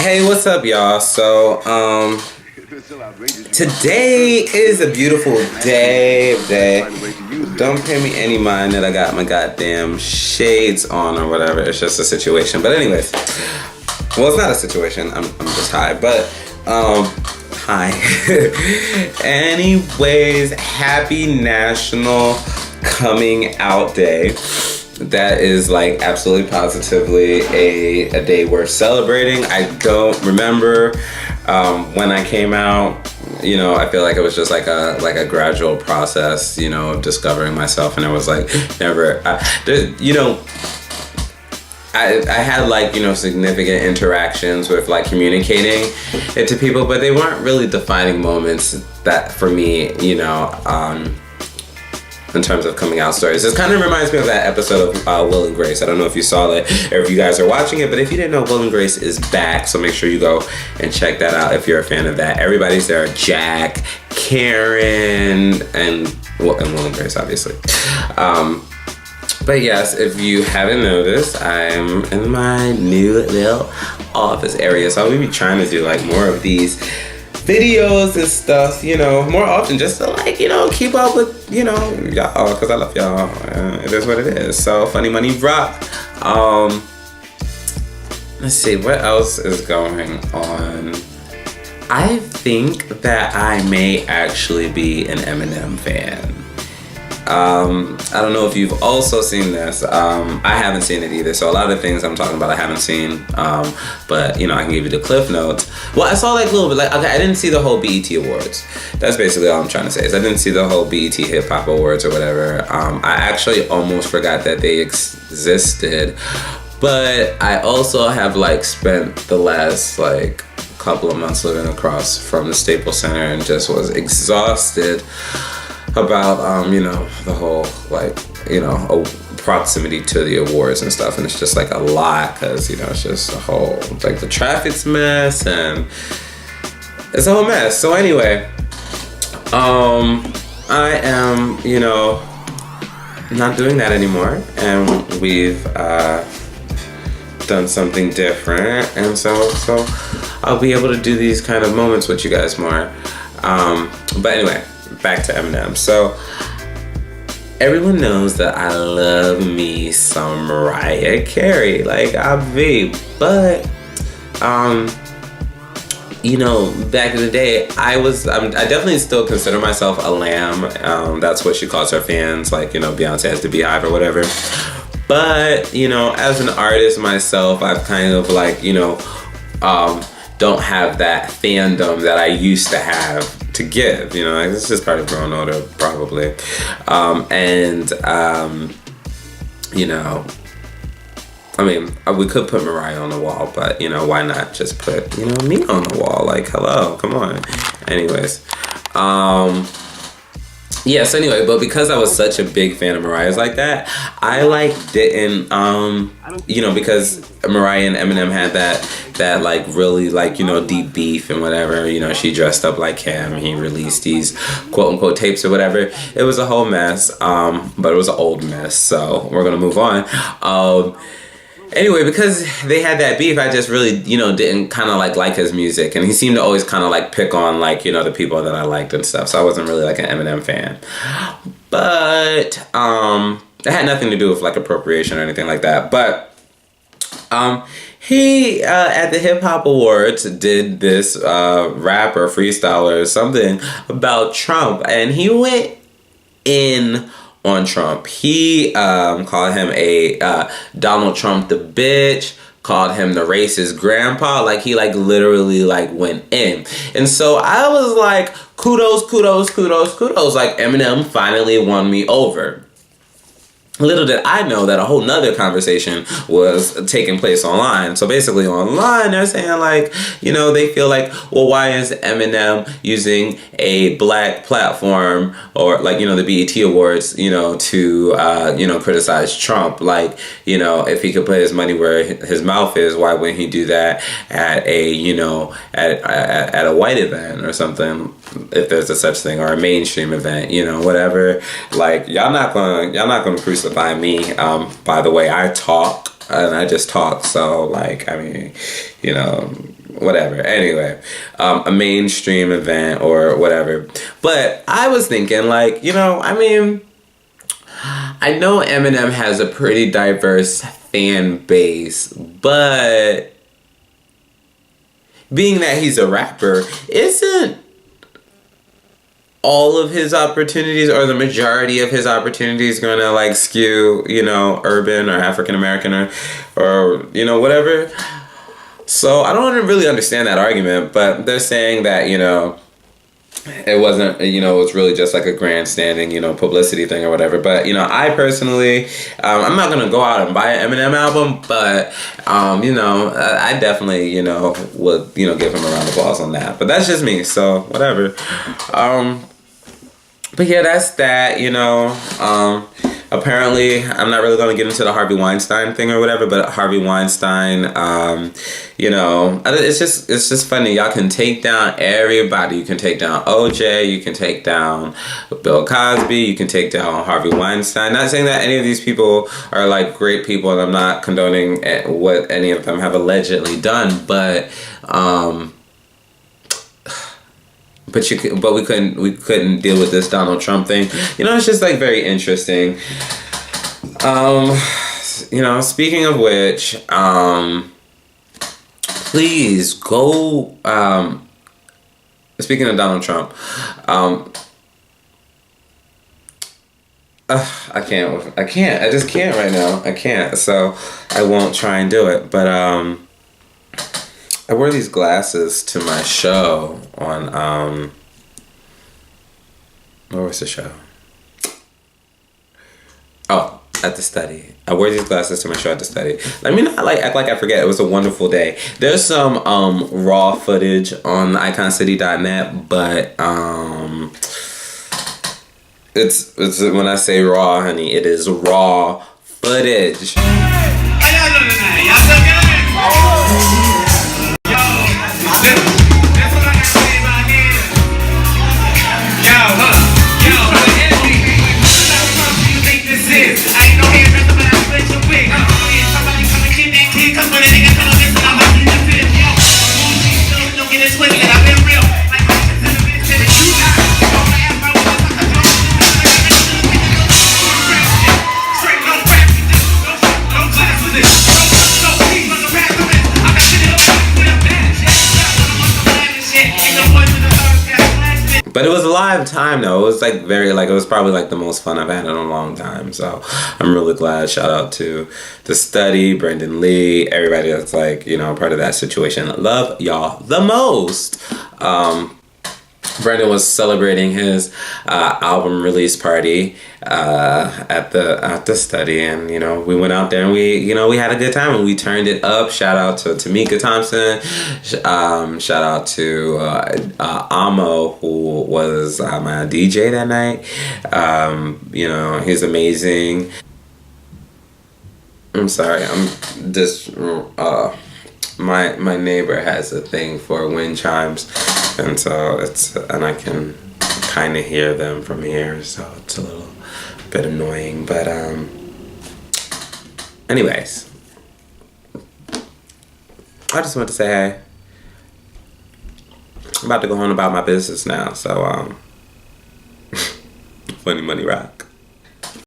Hey, what's up, y'all? Today is a beautiful day. Don't pay me any mind that I got my goddamn shades on or whatever. It's just a situation. But anyways, well, it's not a situation. I'm just high. But hi. Anyways, happy National Coming Out Day. That is like absolutely positively a day worth celebrating. I don't remember when I came out. You know, I feel like it was just like a gradual process, you know, of discovering myself, and it was like never, I had like, you know, significant interactions with like communicating it to people, but they weren't really defining moments that for me, you know, in terms of coming out stories. This kind of reminds me of that episode of Will and Grace. I don't know if you saw it or if you guys are watching it, but if you didn't know, Will and Grace is back, so make sure you go and check that out if you're a fan of that. Everybody's there: Jack, Karen, and Will and Grace, obviously. But yes, if you haven't noticed, I'm in my new little office area, so I'll be trying to do like more of these videos and stuff, you know, more often, just to like, you know, keep up with, you know, y'all, because I love y'all. It is what it is. So Funny Money Rock. Let's see, what else is going on? I think that I may actually be an Eminem fan. I don't know if you've also seen this. I haven't seen it either. So a lot of things I'm talking about I haven't seen. But you know, I can give you the cliff notes. Well, I saw like a little bit. Like, okay, I didn't see the whole BET Awards. That's basically all I'm trying to say. Is I didn't see the whole BET Hip Hop Awards or whatever. I actually almost forgot that they existed. But I also have like spent the last like couple of months living across from the Staples Center and just was exhausted about you know, the whole like, you know, proximity to the awards and stuff, and it's just like a lot because, you know, it's just a whole like the traffic's mess and it's a whole mess. So anyway, I am, you know, not doing that anymore, and we've done something different, and so I'll be able to do these kind of moments with you guys more. But anyway, back to Eminem. So everyone knows that I love me some Mariah Carey, like but you know, back in the day, I definitely still consider myself a lamb. That's what she calls her fans, like, you know, Beyonce has the Beehive or whatever. But you know, as an artist myself, I've kind of like, you know, don't have that fandom that I used to have to give, you know, like, it's just part of growing older, probably. You know, I mean, we could put Mariah on the wall, but, you know, why not just put, you know, me on the wall? Like, hello, come on. Anyways, yes, anyway, but because I was such a big fan of Mariah's like that, I like didn't, you know, because Mariah and Eminem had that like really like, you know, deep beef and whatever, you know, she dressed up like him, he released these quote unquote tapes or whatever. It was a whole mess, but it was an old mess, so we're gonna move on. Anyway, because they had that beef, I just really, you know, didn't kind of like his music, and he seemed to always kind of like pick on like, you know, the people that I liked and stuff, so I wasn't really like an Eminem fan. But it had nothing to do with like appropriation or anything like that. But he at the Hip Hop Awards did this rap or freestyle or something about Trump, and he went in on Trump. He called him a Donald Trump the bitch, called him the racist grandpa. Like, he like literally like went in. And so I was like, kudos. Like, Eminem finally won me over. Little did I know that a whole nother conversation was taking place online. So basically online, they're saying like, you know, they feel like, well, why is Eminem using a black platform or like, you know, the BET Awards, you know, to, you know, criticize Trump? Like, you know, if he could put his money where his mouth is, why wouldn't he do that at a, you know, at a white event or something, if there's a such thing, or a mainstream event, you know, whatever. Like, y'all not gonna crucify me by the way I talk. and I just talk. So like, I mean, you know, whatever. Anyway, a mainstream event or whatever. But I was thinking, like, you know, I mean, I know Eminem has a pretty diverse fan base, but being that he's a rapper, isn't all of his opportunities or the majority of his opportunities gonna like skew, you know, urban or African American or you know, whatever? So I don't really understand that argument, but they're saying that, you know, it wasn't, you know, it was really just like a grandstanding, you know, publicity thing or whatever. But, you know, I personally, I'm not going to go out and buy an Eminem album, but, you know, I definitely, you know, would, you know, give him a round of applause on that. But that's just me, so whatever. But yeah, that's that, you know. Apparently, I'm not really going to get into the Harvey Weinstein thing or whatever, but Harvey Weinstein, you know, it's just funny. Y'all can take down everybody. You can take down OJ, you can take down Bill Cosby, you can take down Harvey Weinstein. Not saying that any of these people are like great people, and I'm not condoning what any of them have allegedly done, but we couldn't deal with this Donald Trump thing. You know, it's just like very interesting. You know, speaking of which, please go. Speaking of Donald Trump, I just can't right now. I can't. So I won't try and do it. But I wore these glasses to my show on, where was the show? Oh, at the study. I wore these glasses to my show at the study. Let me not like act like I forget. It was a wonderful day. There's some raw footage on iconcity.net, but it's when I say raw, honey, it is raw footage. But it was a live time though. It was like it was probably like the most fun I've had in a long time. So I'm really glad. Shout out to the study, Brendan Lee, everybody that's like, you know, part of that situation. Love y'all the most. Brendan was celebrating his album release party at the study, and you know, we went out there and we had a good time and we turned it up. Shout out to Tamika Thompson. Shout out to Amo, who was my DJ that night. You know, he's amazing. I'm sorry, I'm just my neighbor has a thing for wind chimes, and so and I can kind of hear them from here, so it's a little bit annoying. But anyways, I just wanted to say hey. I'm about to go on about my business now, so funny money rock.